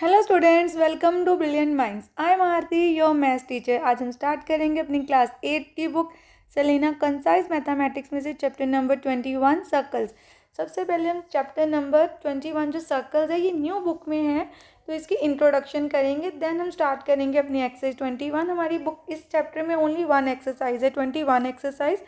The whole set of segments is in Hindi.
Hello students, welcome to Brilliant Minds. I am Aarti, your maths teacher. आज हम स्टार्ट करेंगे अपनी क्लास 8 की बुक सेलिना कंसाइज मैथमेटिक्स में से चैप्टर नंबर 21 सर्कल्स। सबसे पहले हम चैप्टर नंबर 21 जो सर्कल्स है ये न्यू बुक में है, तो इसकी इंट्रोडक्शन करेंगे। देन हम स्टार्ट करेंगे अपनी एक्सरसाइज 21। हमारी बुक इस चैप्टर में ओनली 1 एक्सरसाइज है, 21 एक्सरसाइज,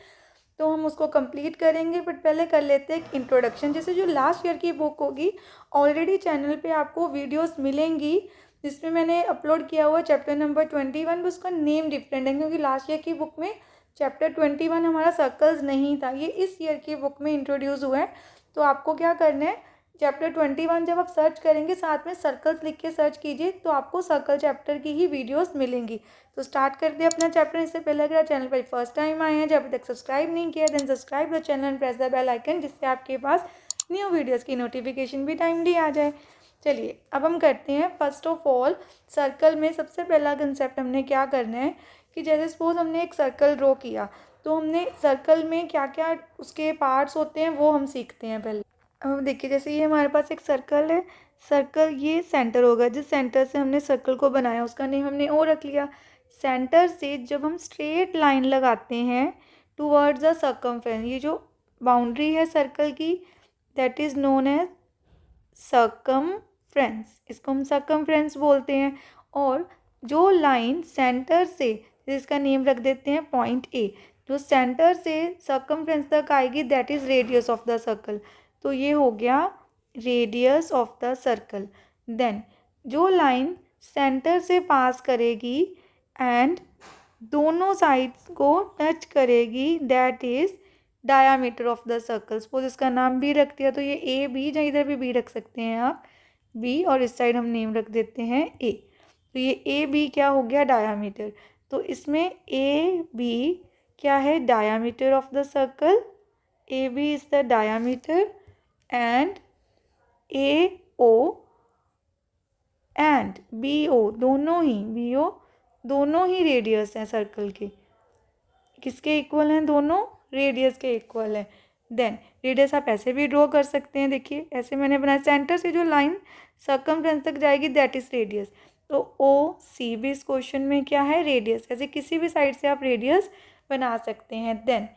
तो हम उसको कंप्लीट करेंगे। बट पहले कर लेते हैं एक इंट्रोडक्शन। जैसे जो लास्ट ईयर की बुक होगी, ऑलरेडी चैनल पे आपको वीडियोस मिलेंगी जिसमें मैंने अपलोड किया हुआ चैप्टर नंबर 21, उसका नेम डिफरेंट है क्योंकि लास्ट ईयर की बुक में चैप्टर 21 हमारा सर्कल्स नहीं था, ये इस ईयर की बुक में इंट्रोड्यूस हुआ है। तो आपको क्या करना है, चैप्टर 21 जब आप सर्च करेंगे साथ में सर्कल्स लिख के सर्च कीजिए तो आपको सर्कल चैप्टर की ही वीडियोस मिलेंगी। तो स्टार्ट करते हैं अपना चैप्टर। इससे पहले अगर आप चैनल पर फर्स्ट टाइम आए हैं, जब अभी तक सब्सक्राइब नहीं किया, then subscribe the channel and press the bell icon, जिससे आपके पास न्यू वीडियोस की नोटिफिकेशन भी टाइमली आ जाए। चलिए अब हम करते हैं। फर्स्ट ऑफ ऑल, सर्कल में सबसे पहला कंसेप्ट हमने क्या करना है कि जैसे सपोज हमने एक सर्कल ड्रॉ किया, तो हमने सर्कल में क्या क्या उसके पार्ट्स होते हैं वो हम सीखते हैं पहले। अब देखिए, जैसे ये हमारे पास एक सर्कल है। सर्कल ये सेंटर होगा, जिस सेंटर से हमने सर्कल को बनाया उसका नेम हमने ओ रख लिया। सेंटर से जब हम स्ट्रेट लाइन लगाते हैं टूवर्ड्स द सर्कमफ्रेंस, ये जो बाउंड्री है सर्कल की, that is known as circumference, इसको हम सर्कमफ्रेंस बोलते हैं। और जो लाइन सेंटर से, जिसका नेम रख देते हैं पॉइंट ए, जो सेंटर से सर्कमफ्रेंस तक आएगी that is radius of the circle. तो ये हो गया radius of the circle. Then जो लाइन सेंटर से पास करेगी एंड दोनों साइड्स को टच करेगी that is diameter of the circle. Suppose इसका नाम बी रख दिया तो ये ए बी, या इधर भी बी रख सकते हैं आप, बी, और इस साइड हम नेम रख देते हैं ए। तो ये ए बी क्या हो गया, डायामीटर। तो इसमें ए बी क्या है, diameter of the circle. A B is the diameter and A O and B O दोनों ही, बी ओ दोनों ही रेडियस हैं सर्कल के। किसके इक्वल हैं, दोनों रेडियस के इक्वल है। देन रेडियस आप ऐसे भी ड्रॉ कर सकते हैं। देखिए ऐसे मैंने बनाया, सेंटर से जो लाइन सर्कमफ्रेंस तक जाएगी दैट इज रेडियस। तो ओ सी भी इस क्वेश्चन में क्या है, रेडियस। ऐसे किसी भी साइड से आप रेडियस बना सकते हैं। देन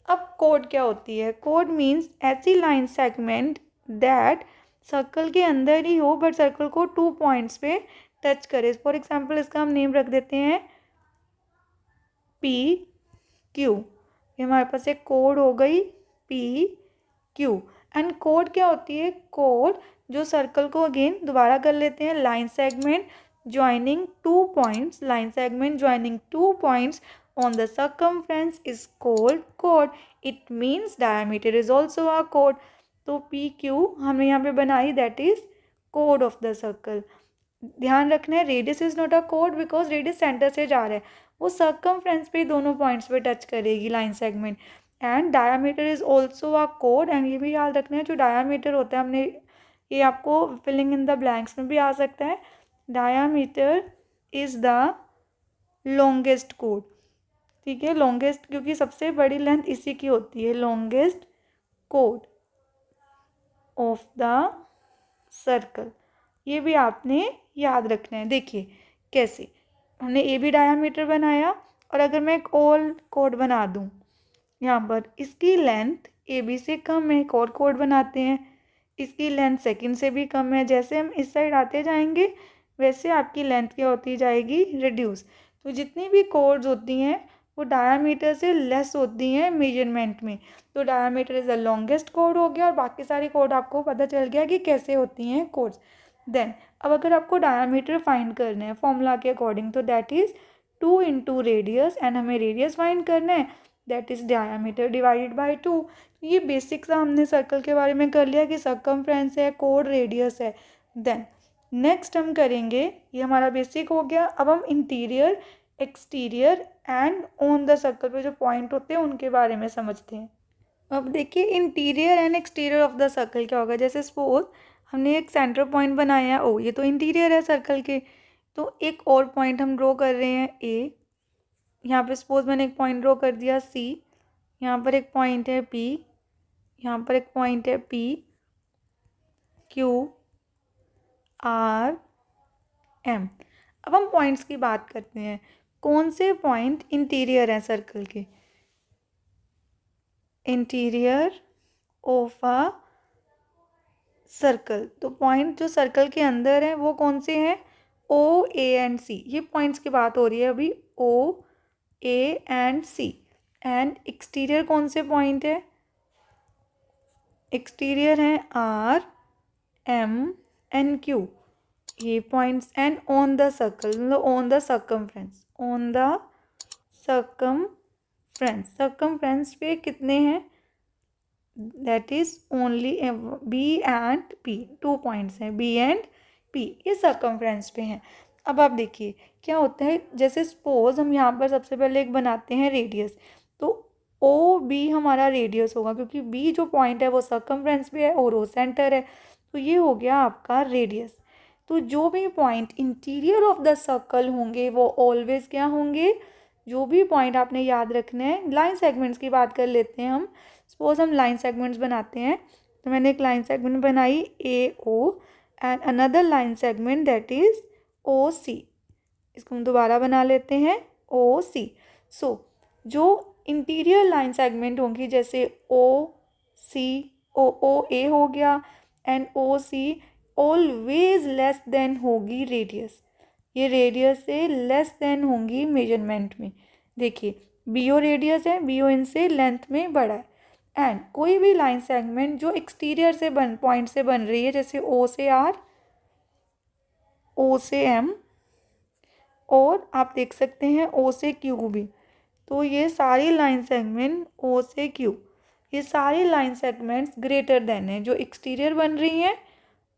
अब कोड क्या होती है, कोड मीन्स ऐसी लाइन सेगमेंट दैट सर्कल के अंदर ही हो बट सर्कल को 2 पॉइंट्स पे टच करे। फॉर एग्जाम्पल इसका हम नेम रख देते हैं पी क्यू। ये हमारे पास एक कोड हो गई पी क्यू। एंड कोड क्या होती है, कोड जो सर्कल को अगेन दोबारा कर लेते हैं, line segment joining 2 points, line segment joining 2 points on the circumference is called chord. It means diameter is also a chord. तो पी क्यू हमने यहाँ पे बनाई that is code of the circle. ध्यान रखना है radius is not a code because radius centre से जा रहा है, वो सर्कमफ्रेंस पे दोनों पॉइंट्स पे टच करेगी line segment. And diameter is also a code. And ये भी याद रखना है जो डायामीटर होता है, हमने ये आपको फिलिंग इन द ब्लैंक्स में भी आ सकता है, diameter is the longest code. ठीक है, लॉन्गेस्ट क्योंकि सबसे बड़ी लेंथ इसी की होती है, longest code of the circle. ये भी आपने याद रखना है। देखिए कैसे हमने ए बी डायामीटर बनाया, और अगर मैं एक और कोड बना दूँ यहाँ पर, इसकी लेंथ ए बी से कम है, एक और कोड बनाते हैं, इसकी लेंथ सेकंड से भी कम है। जैसे हम इस साइड आते जाएंगे वैसे आपकी लेंथ क्या होती जाएगी, रिड्यूस। तो जितनी भी कोड्स होती हैं वो डायामीटर से लेस होती हैं मेजरमेंट में। तो diameter is the longest code हो गया, और बाकी सारी कोड आपको पता चल गया कि कैसे होती हैं कोड्स। देन अब अगर आपको डायामीटर फाइंड करना है फॉर्मूला के अकॉर्डिंग, तो that is 2 into radius, and हमें रेडियस फाइंड करना है that is diameter divided by 2। ये बेसिक सा हमने सर्कल के बारे में कर लिया कि सर्कमफ्रेंस है, कोड रेडियस है। देन नेक्स्ट हम करेंगे, ये हमारा बेसिक हो गया। अब हम interior, exterior and on the circle पे जो पॉइंट होते हैं उनके बारे में समझते हैं। अब देखिए interior and exterior of the circle क्या होगा। जैसे सपोज हमने एक सेंटर पॉइंट बनाया, ओ ये तो इंटीरियर है सर्कल के, तो एक और पॉइंट हम ड्रॉ कर रहे हैं ए, यहाँ पे सपोज मैंने एक पॉइंट ड्रॉ कर दिया सी, यहाँ पर एक पॉइंट है पी, यहाँ पर एक पॉइंट है पी क्यू आर एम। अब हम पॉइंट्स की बात करते हैं, कौन से पॉइंट इंटीरियर हैं सर्कल के, इंटीरियर ऑफ अ सर्कल। तो पॉइंट जो सर्कल के अंदर है वो कौन से हैं, ओ ए एंड सी, ये पॉइंट्स की बात हो रही है अभी, O A and C. And exterior कौन से पॉइंट है, एक्सटीरियर हैं आर एम एन क्यू, ये points. And on the circle मतलब on the circumference, on the circumference, circumference पे कितने हैं, that is only B and P, 2 points हैं बी एंड पी, ये सर्कमफ्रेंस पे हैं। अब आप देखिए क्या होता है, जैसे सपोज हम यहाँ पर सबसे पहले एक बनाते हैं रेडियस, तो ओ बी हमारा रेडियस होगा, क्योंकि बी जो पॉइंट है वो सर्कमफ्रेंस पे है और वो सेंटर है, तो ये हो गया आपका रेडियस। तो जो भी point interior of the circle होंगे वो ऑलवेज क्या होंगे, जो भी पॉइंट आपने याद रखना है, लाइन सेगमेंट्स की बात कर लेते हैं हम। सपोज हम लाइन सेगमेंट्स बनाते हैं, तो मैंने एक लाइन सेगमेंट बनाई A O and another line segment that is O C, इसको हम दोबारा बना लेते हैं ओ सी। सो जो इंटीरियर लाइन सेगमेंट होंगी, जैसे ओ सी, ओ ए हो गया and O C, always less than होगी रेडियस, ये रेडियस से लेस देन होंगी मेजरमेंट में। देखिए बी ओ रेडियस है, बी ओ इनसे लेंथ में बड़ा है। एंड कोई भी लाइन सेगमेंट जो एक्सटीरियर से पॉइंट से बन रही है, जैसे ओ से आर, ओ से एम, और आप देख सकते हैं ओ से क्यू भी, तो ये सारी लाइन सेगमेंट ओ से क्यू, ये सारी लाइन सेगमेंट्स ग्रेटर देन है जो एक्सटीरियर बन रही हैं।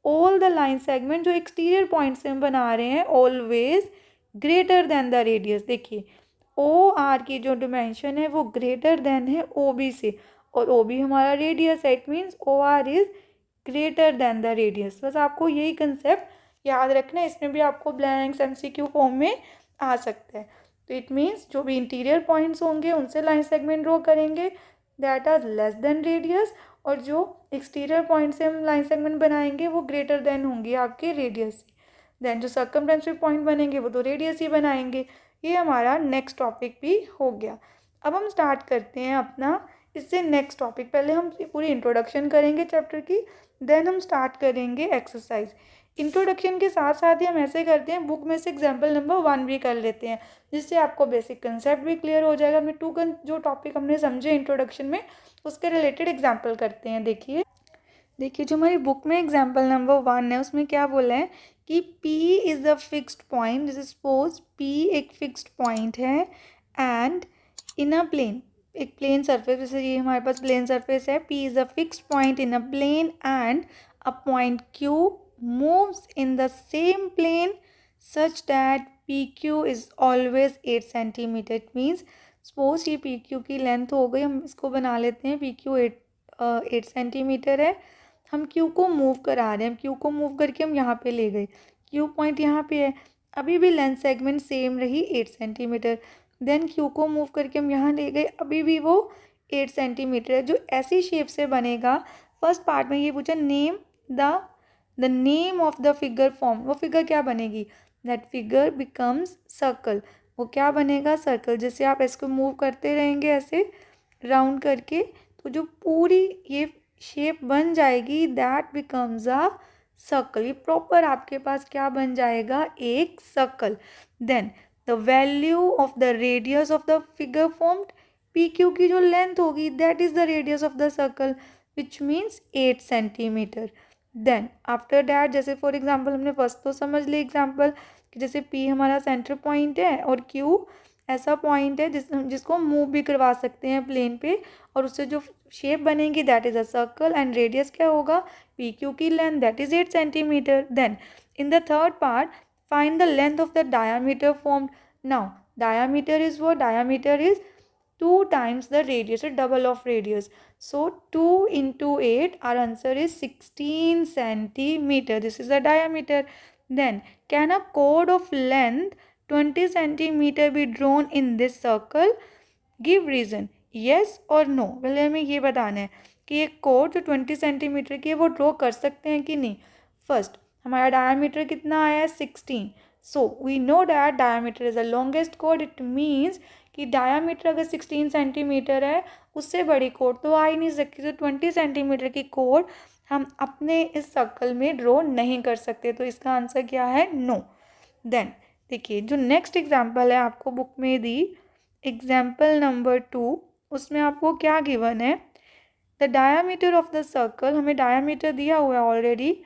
ऑल द लाइन सेगमेंट जो एक्सटीरियर पॉइंट से हम बना रहे हैं always greater than the radius. देखिए ओ आर की जो डिमेंशन है वो ग्रेटर देन है ओ बी से, और ओ बी हमारा रेडियस है, it means O R is greater than the radius. बस आपको यही कंसेप्ट याद रखना है, इसमें भी आपको ब्लैंक्स एमसीक्यू फॉर्म में आ सकता है। तो इट मीन्स जो भी इंटीरियर पॉइंट्स होंगे उनसे लाइन सेगमेंट ड्रॉ करेंगे that are less than radius, और जो एक्सटीरियर पॉइंट से हम लाइन सेगमेंट बनाएंगे वो ग्रेटर देन होंगे आपके रेडियस से। देन जो सर्कमफ्रेंस पे पॉइंट बनेंगे वो तो रेडियस ही बनाएंगे। ये हमारा नेक्स्ट टॉपिक भी हो गया। अब हम स्टार्ट करते हैं अपना इससे नेक्स्ट टॉपिक। पहले हम पूरी इंट्रोडक्शन करेंगे चैप्टर की, देन हम स्टार्ट करेंगे एक्सरसाइज। इंट्रोडक्शन के साथ साथ ही हम ऐसे करते हैं, बुक में से एग्जाम्पल नंबर 1 भी कर लेते हैं, जिससे आपको बेसिक कंसेप्ट भी क्लियर हो जाएगा। हमने जो टॉपिक हमने समझे इंट्रोडक्शन में उसके रिलेटेड एग्जाम्पल करते हैं। देखिए जो हमारी बुक में एग्जाम्पल नंबर 1 है उसमें क्या बोला है कि P is a fixed point, जैसे सपोज P एक फिक्स्ड पॉइंट है एंड इन अ प्लेन, एक प्लेन सरफेस, जैसे ये हमारे पास प्लेन सरफेस है, P is a fixed point in a plane and a point Q moves in the same plane such that PQ is always 8 centimetre. It means suppose ये PQ की लेंथ हो गई, हम इसको बना लेते हैं PQ 8 सेंटीमीटर है, हम Q को मूव करा रहे हैं, Q को मूव करके हम यहाँ पे ले गए, Q पॉइंट यहाँ पे है, अभी भी लेंथ सेगमेंट सेम रही 8 सेंटीमीटर। देन Q को मूव करके हम यहाँ ले गए, अभी भी वो 8 सेंटीमीटर है। जो ऐसी शेप से बनेगा, फर्स्ट पार्ट में ये पूछा name the name of the figure form, वो फिगर क्या बनेगी, दैट फिगर बिकम्स सर्कल, वो क्या बनेगा, सर्कल। जैसे आप इसको मूव करते रहेंगे ऐसे राउंड करके, तो जो पूरी ये शेप बन जाएगी दैट बिकम्स अ सर्कल, ये प्रॉपर आपके पास क्या बन जाएगा, एक circle. Then the value of the radius of the figure formed, P Q की जो लेंथ होगी that is the radius of the circle which means 8 centimetre. Then after that, जैसे फॉर एग्जाम्पल हमने फर्स्ट तो समझ ली एग्जाम्पल कि जैसे P हमारा सेंटर पॉइंट है और Q ऐसा पॉइंट है जिसको मूव भी करवा सकते हैं प्लेन पे, और उससे जो शेप बनेगी that is a circle, and radius क्या होगा, पी क्यू की length that is 8 centimetre. Then in the third part find the length of the diameter formed. Now diameter is what, diameter is 2 times the radius, so double of radius. So 2 into 8, our answer is 16 centimeter. This is the diameter. Then can a chord of length 20 centimeter be drawn in this circle? Give reason, yes or no. पहले हमें ये बताना है कि एक कोड जो 20 सेंटीमीटर की है वो ड्रॉ कर सकते हैं कि नहीं। फर्स्ट हमारा डायमीटर कितना आया है 16, so we know that diameter is the longest कोड. इट मीन्स कि डायामीटर अगर 16 सेंटीमीटर है, उससे बड़ी कोड तो आ ही नहीं सकती. तो 20 सेंटीमीटर की कोड हम अपने इस सर्कल में ड्रॉ नहीं कर सकते. तो इसका आंसर क्या है? नो. देन देखिए जो नेक्स्ट एग्जाम्पल है आपको बुक में दी, एग्जाम्पल नंबर 2, उसमें आपको क्या गिवन है? The diameter of the circle, हमें डायामीटर दिया हुआ है already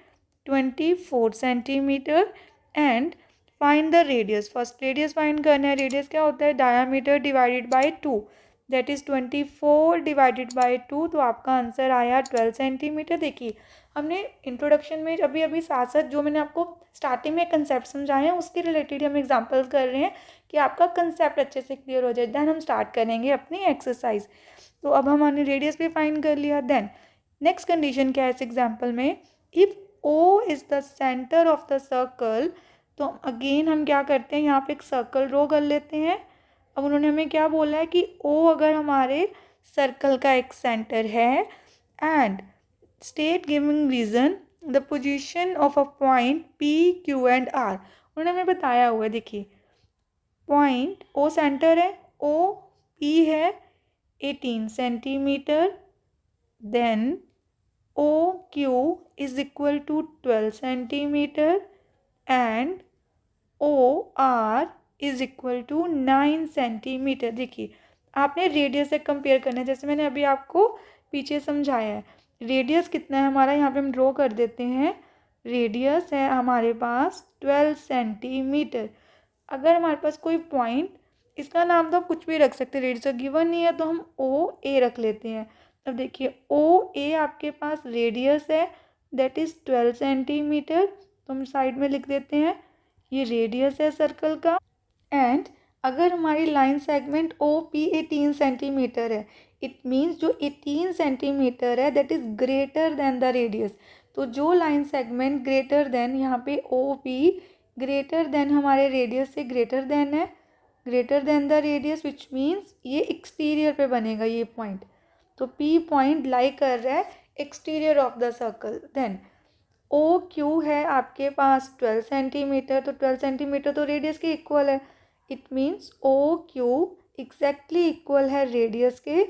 24 centimetre and find the radius. First radius find करना है. रेडियस क्या होता है? Diameter divided by 2, that is 24 divided by 2. तो आपका आंसर आया 12 सेंटीमीटर. देखिए हमने इंट्रोडक्शन में अभी अभी साथ साथ जो मैंने आपको स्टार्टिंग में कंसेप्ट समझाए हैं उसके रिलेटेड हम एग्जांपल कर रहे हैं कि आपका कंसेप्ट अच्छे से क्लियर हो जाए. देन हम स्टार्ट करेंगे अपनी एक्सरसाइज. तो अब हमने रेडियस भी फाइंड कर लिया. देन नेक्स्ट कंडीशन क्या है इस एग्जांपल में? If O is the centre of the circle, तो अगेन हम क्या करते हैं, यहाँ पे एक सर्कल ड्रॉ कर लेते हैं. अब उन्होंने हमें क्या बोला है कि O अगर हमारे सर्कल का एक सेंटर है and state giving reason the position of a point P, Q and R. उन्होंने हमें बताया हुआ है. देखिए पॉइंट O सेंटर है, O P है 18 centimetre, then OQ is equal to 12 centimetre and OR is equal to 9 centimetre. देखिए आपने रेडियस से कंपेयर करना है. जैसे मैंने अभी आपको पीछे समझाया है. रेडियस कितना है हमारा, यहाँ पे हम ड्रॉ कर देते हैं. रेडियस है हमारे पास 12 सेंटीमीटर. अगर हमारे पास कोई पॉइंट, इसका नाम तो आप कुछ भी रख सकते हैं, रेडियस गिवन नहीं है तो हम OA रख लेते हैं. अब देखिए OA आपके पास रेडियस है दैट इज़ 12 सेंटीमीटर, तो हम साइड में लिख देते हैं ये रेडियस है सर्कल का. एंड अगर हमारी लाइन सेगमेंट OP 18 सेंटीमीटर है, इट मीन्स जो 18 सेंटीमीटर है that is greater than the radius. तो जो लाइन सेगमेंट ग्रेटर देन, यहाँ पे OP ग्रेटर देन हमारे रेडियस से ग्रेटर देन है, greater than the radius, which means ये एक्सटीरियर पे बनेगा ये पॉइंट. तो P पॉइंट लाई कर रहा है exterior of the circle. Then OQ है आपके पास 12 सेंटीमीटर, तो 12 सेंटीमीटर तो रेडियस के इक्वल है. It means OQ exactly equal है रेडियस के,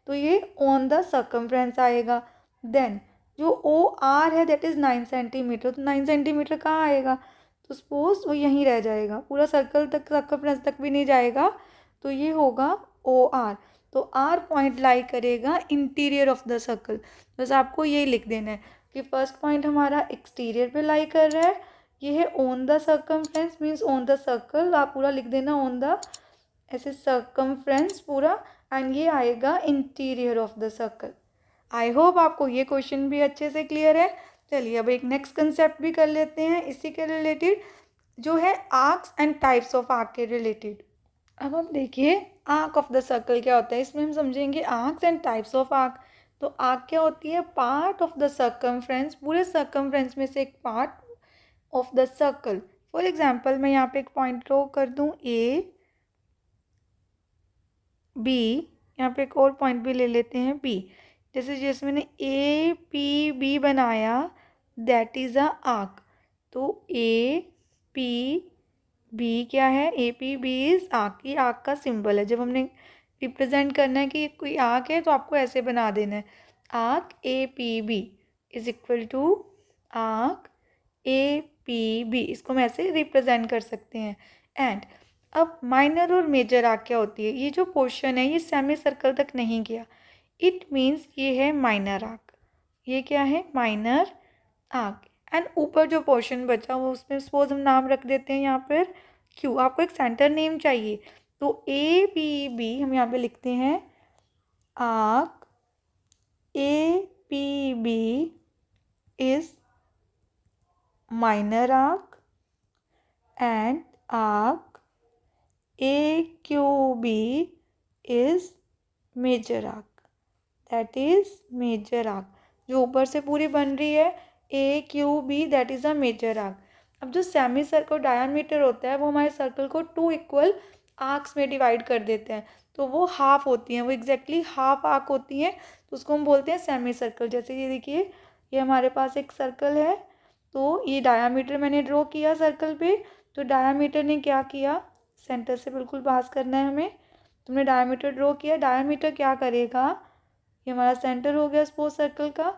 तो ये ऑन द सर्कमफ्रेंस आएगा. देन जो OR है दैट इज़ 9 सेंटीमीटर, तो 9 सेंटीमीटर कहाँ आएगा? तो सपोज वो यहीं रह जाएगा, पूरा सर्कल तक, सर्कमफ्रेंस तक भी नहीं जाएगा, तो ये होगा OR. तो R पॉइंट लाई करेगा इंटीरियर ऑफ द सर्कल. बस आपको यही लिख देना है कि फर्स्ट पॉइंट हमारा एक्सटीरियर पे लाई कर रहा है, ये है on the circumference means on the circle. आप पूरा लिख देना ऑन द ऐसे सर्कमफ्रेंस पूरा, एंड ये आएगा interior of the circle. I hope आपको ये क्वेश्चन भी अच्छे से क्लियर है. चलिए अब एक नेक्स्ट कंसेप्ट भी कर लेते हैं इसी के रिलेटेड, जो है arcs and types of arc के रिलेटेड. अब हम देखिए आर्क ऑफ द सर्कल क्या होता है. इसमें हम समझेंगे arcs and types of arc. तो आर्क क्या होती है? पार्ट ऑफ द सर्कमफ्रेंस, पूरे सर्कमफ्रेंस में से एक part of the circle. For example मैं यहाँ पे एक पॉइंट ड्रॉ कर दूँ A B, यहाँ पे एक और पॉइंट भी ले लेते हैं B. जैसे मैंने APB बनाया दैट इज़ अ आर्क. तो APB क्या है? APB is arc. ये आर्क का सिंबल है. जब हमने रिप्रेजेंट करना है कि कोई आर्क है तो आपको ऐसे बना देना है. Arc APB is equal to arc APB. इसको हम ऐसे रिप्रेजेंट कर सकते हैं. एंड अब माइनर और मेजर आर्क क्या होती है? ये जो पोर्शन है ये सेमी सर्कल तक नहीं गया, इट मीन्स ये है माइनर आर्क. ये क्या है? Minor arc. एंड ऊपर जो पोर्शन बचा वो उसमें सपोज हम नाम रख देते हैं यहाँ पर Q. आपको एक सेंटर नेम चाहिए, तो APB हम यहाँ पे लिखते हैं arc APB is minor arc and arc AQB is major arc. That is major arc. जो ऊपर से पूरी बन रही है AQB that is a major arc. अब जो सेमी सर्कल डायामीटर होता है वो हमारे सर्कल को 2 इक्वल आर्क्स में डिवाइड कर देते हैं, तो वो हाफ होती हैं, वो एग्जैक्टली हाफ आर्क होती हैं, तो उसको हम बोलते हैं सेमी सर्कल. जैसे ये देखिए ये हमारे पास एक सर्कल है, तो ये डायामीटर मैंने ड्रॉ किया सर्कल पे तो डायामीटर ने क्या किया, सेंटर से बिल्कुल पास करना है हमें। तुमने डायामीटर ड्रॉ किया, डायामीटर क्या करेगा, ये हमारा सेंटर हो गया सपोज सर्कल का,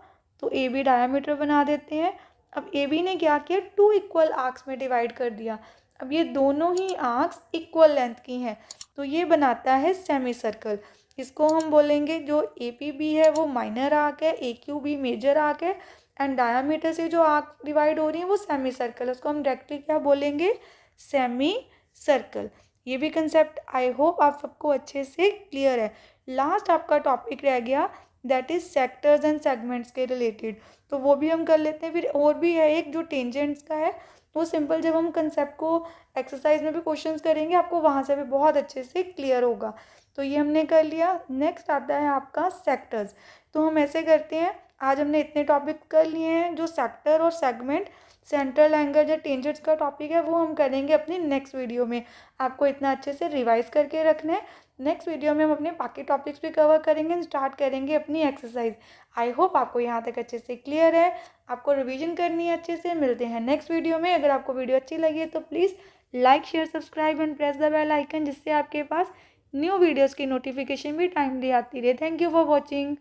तो ए बी डायामीटर बना देते हैं। अब ए बी ने क्या किया, 2 इक्वल आर्क्स में डिवाइड कर दिया। अब ये दोनों ही आर्क्स इक्वल लेंथ की हैं, तो ये बनाता है सेमी सर्कल। इसको हम बोलेंगे जो ए पी बी है वो माइनर आर्क है, ए क्यू बी मेजर आर्क है, एंड डायामीटर से जो आर्क डिवाइड हो रही है वो सेमी सर्कल है। उसको हम डायरेक्टली क्या बोलेंगे, सेमी सर्कल। ये भी कंसेप्ट आई होप आप सबको अच्छे से क्लियर है। लास्ट आपका टॉपिक रह गया that is sectors and segments के रिलेटेड, तो वो भी हम कर लेते हैं। फिर और भी है एक जो टेंजेंट्स का है, वो सिंपल जब हम कंसेप्ट को एक्सरसाइज में भी क्वेश्चंस करेंगे आपको वहाँ से भी बहुत अच्छे से क्लियर होगा। तो ये हमने कर लिया। नेक्स्ट आता है आपका सेक्टर्स। तो हम ऐसे करते हैं, आज हमने इतने टॉपिक कर लिए हैं। जो सेक्टर और सेगमेंट, सेंट्रल एंगल या टेंजेंट्स का टॉपिक है वो हम करेंगे अपनी नेक्स्ट वीडियो में। आपको इतना अच्छे से रिवाइज करके रखना है। नेक्स्ट वीडियो में हम अपने बाकी टॉपिक्स भी कवर करेंगे एंड स्टार्ट करेंगे अपनी एक्सरसाइज। आई होप आपको यहाँ तक अच्छे से क्लियर है। आपको रिवीजन करनी है अच्छे से। मिलते हैं नेक्स्ट वीडियो में। अगर आपको वीडियो अच्छी लगी है तो please like share subscribe and press the bell icon, जिससे आपके पास न्यू वीडियोज़ की नोटिफिकेशन भी टाइमली आती रहे। Thank you for watching.